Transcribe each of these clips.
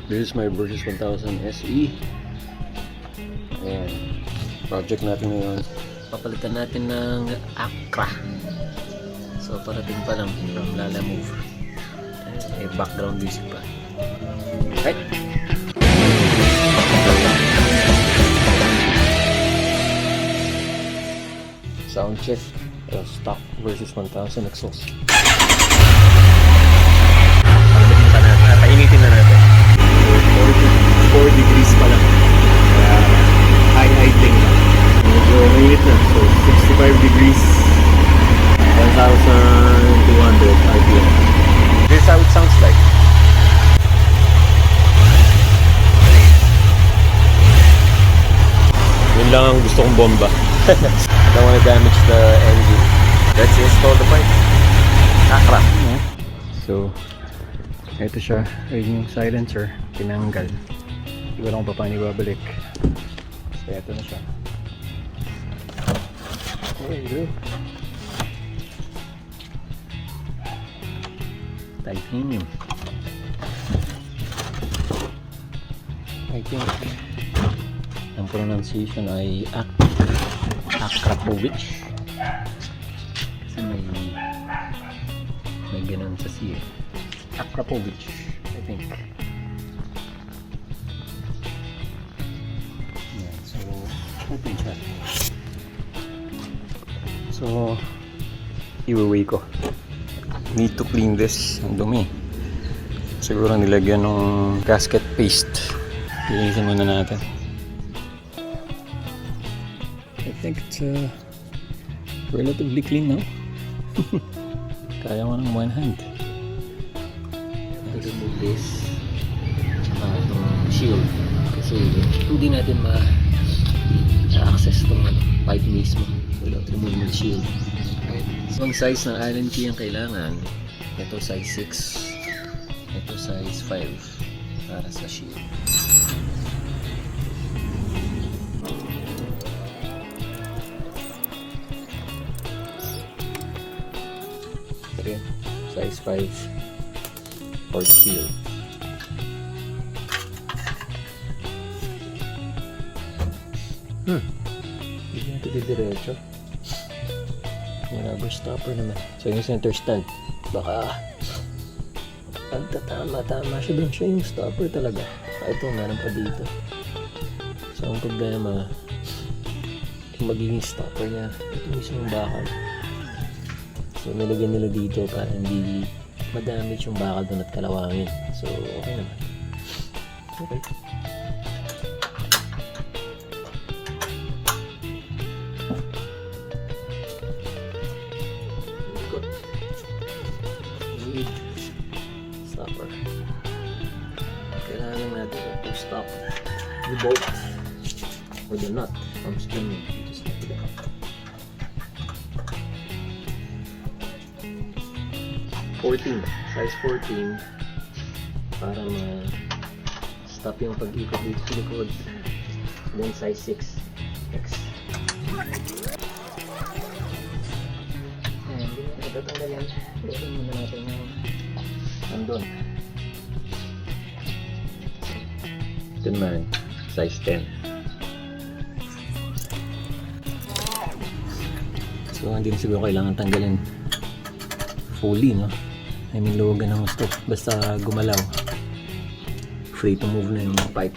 This is my Versys 1000 SE. Ayan. Project natin ngayon. Papalitan natin ng Akra. So parating pa lang from Lala Move. May background music pa. Right? Sound check. Stock Versys 1000 exhaust. Painitin na natin. 4 degrees pa lang. High idling na. Medyo mainit na. So 65 degrees. 1,200 RPM. This is how it sounds like. Yun lang ang gusto kong bomba. I don't want to damage the engine. Let's install the pipe. Akra. So, ito siya. Ayun yung silencer. Tinanggal. Hindi ko lang kung paano ibabalik. So, ito na siya. There you go. Titanium. I think ang pronunciation ay Akrapovic. Kasi may ganun sa siya. Akrapovic, I think. Yeah, so open siya. So iwi-weigh ko. Need to clean this. Ang dumi. Siguro nilagyan ng gasket paste. Linisin muna natin. I think it's relatively clean now. Kaya mo ng one hand. Remove this. Tsaka itong shield. Kasi hindi natin ma-access itong pipe mismo without removing the shield. So ang size ng Allen key ang kailangan. Ito size 6. Ito size 5 para sa shield. Okay, size 5 for the shield. Hindi natin didiretso. Yung rubber stopper naman. So yung center stand, baka tama siya doon. Siya yung stopper talaga. Ito, meron pa dito. So ang problema, yung magiging stopper niya, ito mismo yung bakal. So nilagyan nila dito para hindi madamage yung bakal doon at kalawangin. So okay naman. Okay. Stopper. Kailangan natin to stop the bolt or the nut from spinning. Just like that. Size 14 para ma-stop yung pag-ikot dito sa likod. Then size 6X. Ayan, hindi na natatanggal yan. Pwede muna natin yung nandun. Ito naman, size 10. So hindi na siguro kailangan tanggalin fully, no? I mean, luwagan ng gusto. Basta gumalaw. Free to move na yung pipe.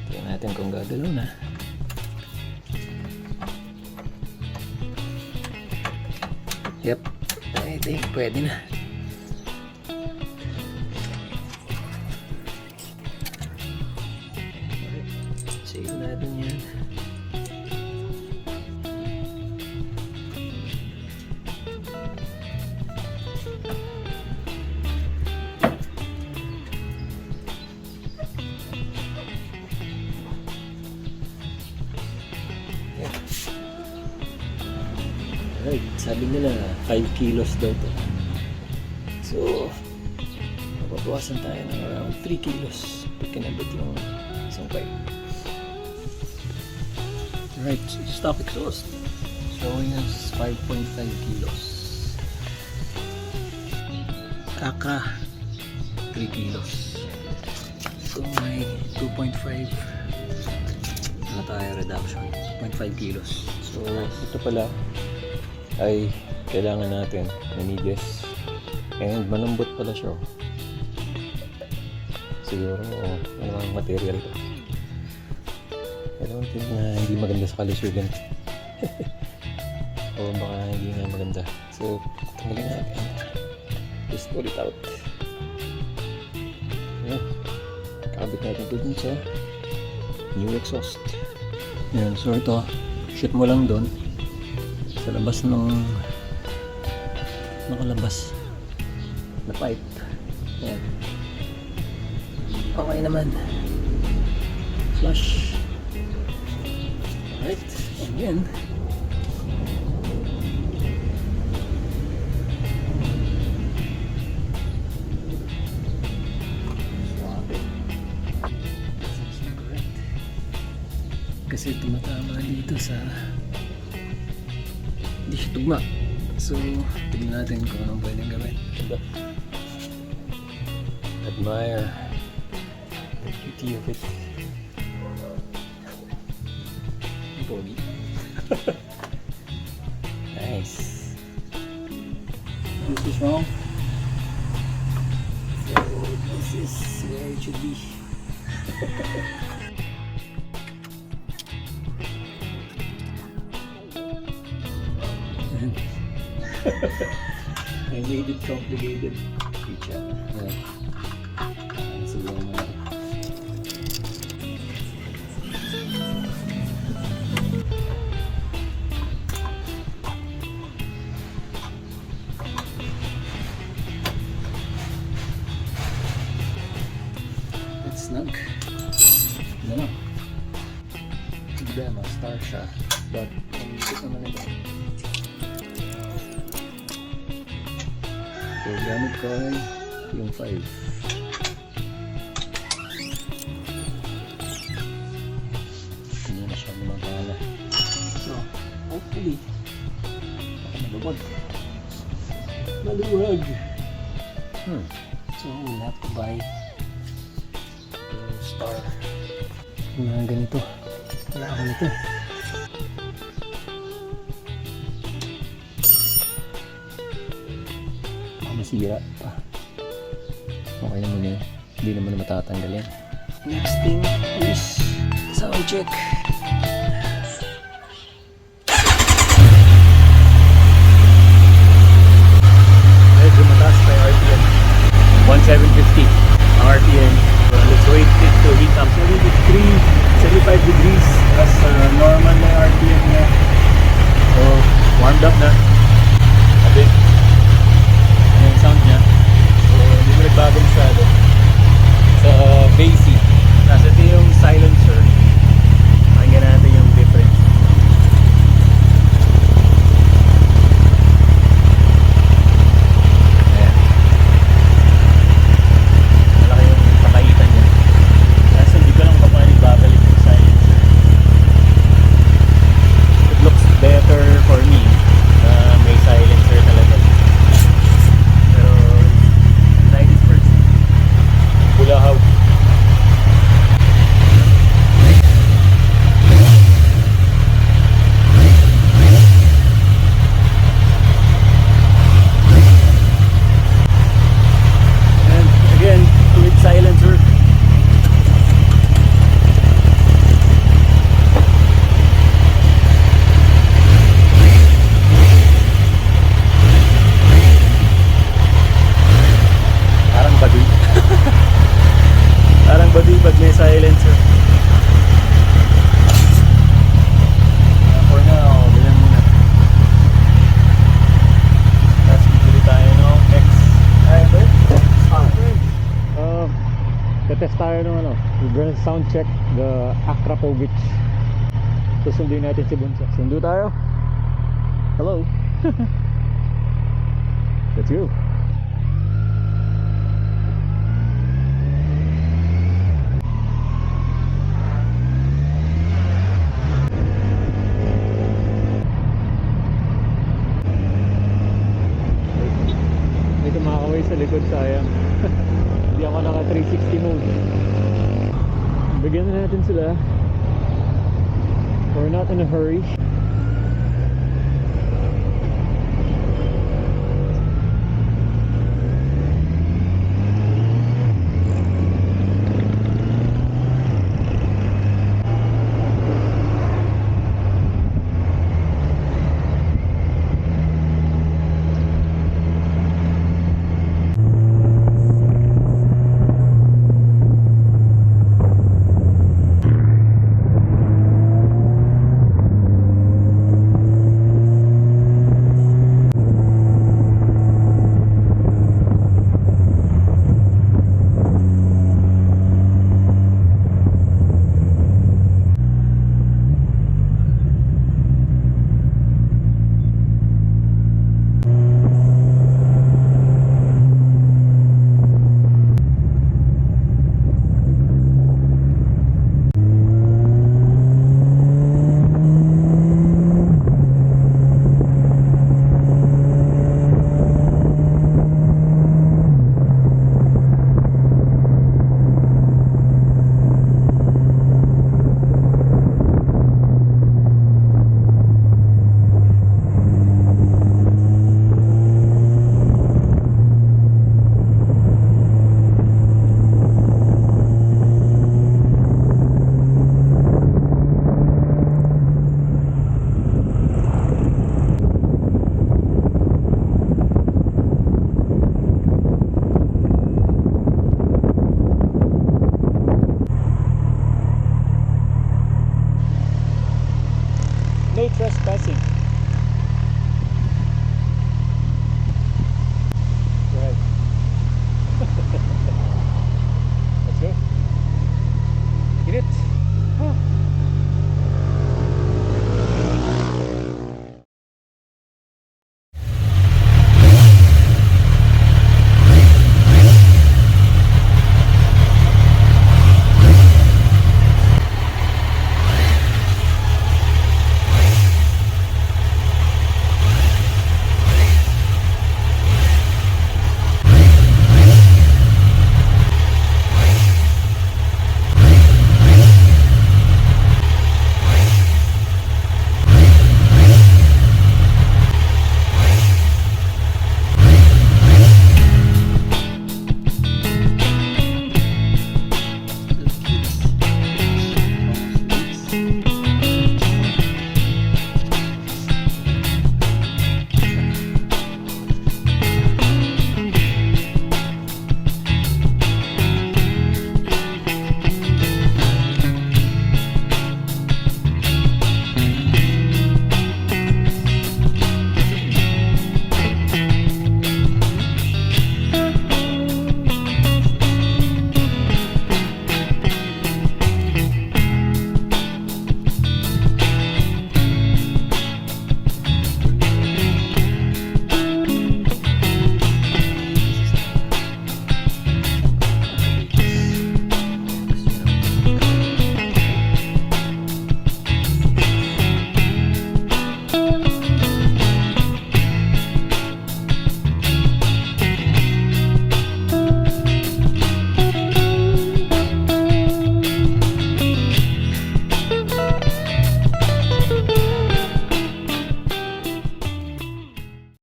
Tingnan natin kung gagalaw na. Yep. I think pwede na. Save natin yan. Alright, sabi nila 5 kilos daw to. So, mapapawasan tayo ng around 3 kilos pag kinabit yung isang pipe. Alright, stock exhaust. Showing us 5.5 kilos. Akra, 3 kilos. So may 2.5 na tayo reduction, 2.5 kilos. So ito pala ay kailangan natin manigas and malambot pala siya. Siguro ano ang material to. I don't think na hindi maganda sa kalusugan. O baka hindi nga maganda. So tanggalin natin. Just pull it out. Ayan. Kabit natin ito dun sa new exhaust. Ayan. So ito, shoot mo lang dun sa labas ng nakalabas na pipe. Ayan. Okay naman. Flush. Alright. Again. Kasi tumatama dito sa hindi siya tugma. So tignan natin kung anong pwedeng gawin. Admire the beauty of it. Pogi. Nice. This is wrong. So this is where it should be. I made it complicated. Pizza. Siguro mo na. It's snug. Ano lang. Problema, star siya. But, pag-isip naman ito. So, gamit ko ay yung 5. Hindi na siya gumagana. So, hopefully, maluwag. Maluwag! So, we'll have to buy yung star. Mga ganito. Wala ako nito. Masira pa. Okay na muna yun. Hindi naman matatanggal yan. Next thing is sound check. Medyo mataas pa yung RPM. 1750 ang RPM. Let's wait it to heat up. 75 degrees as normal na yung RPM niya. So warmed up na. A bit. Yung sound niya. So, hindi mo nagbago masyado. Sa Versys. Nasa ito yung silencer. Pakinggan natin yung difference. Ayan. Malaki yung kakaitan niya. Kasi hindi ko lang papanig babalik yung silencer. It looks better for me na may silencer talaga. Bulahaw. And again, with silencer. Parang baduy. Parang baduy pag may silencer. For now, ganyan muna. Tapos bibili tayo ng next item. Tetest tayo ng ano. We're gonna sound check the Akrapovic. Susundin natin si Bunso. Sundo tayo. Hello. Let's go. May tumakaway sa likod, sayang. Hindi ako naka 360 mode. Bigyan na natin sila. We're not in a hurry.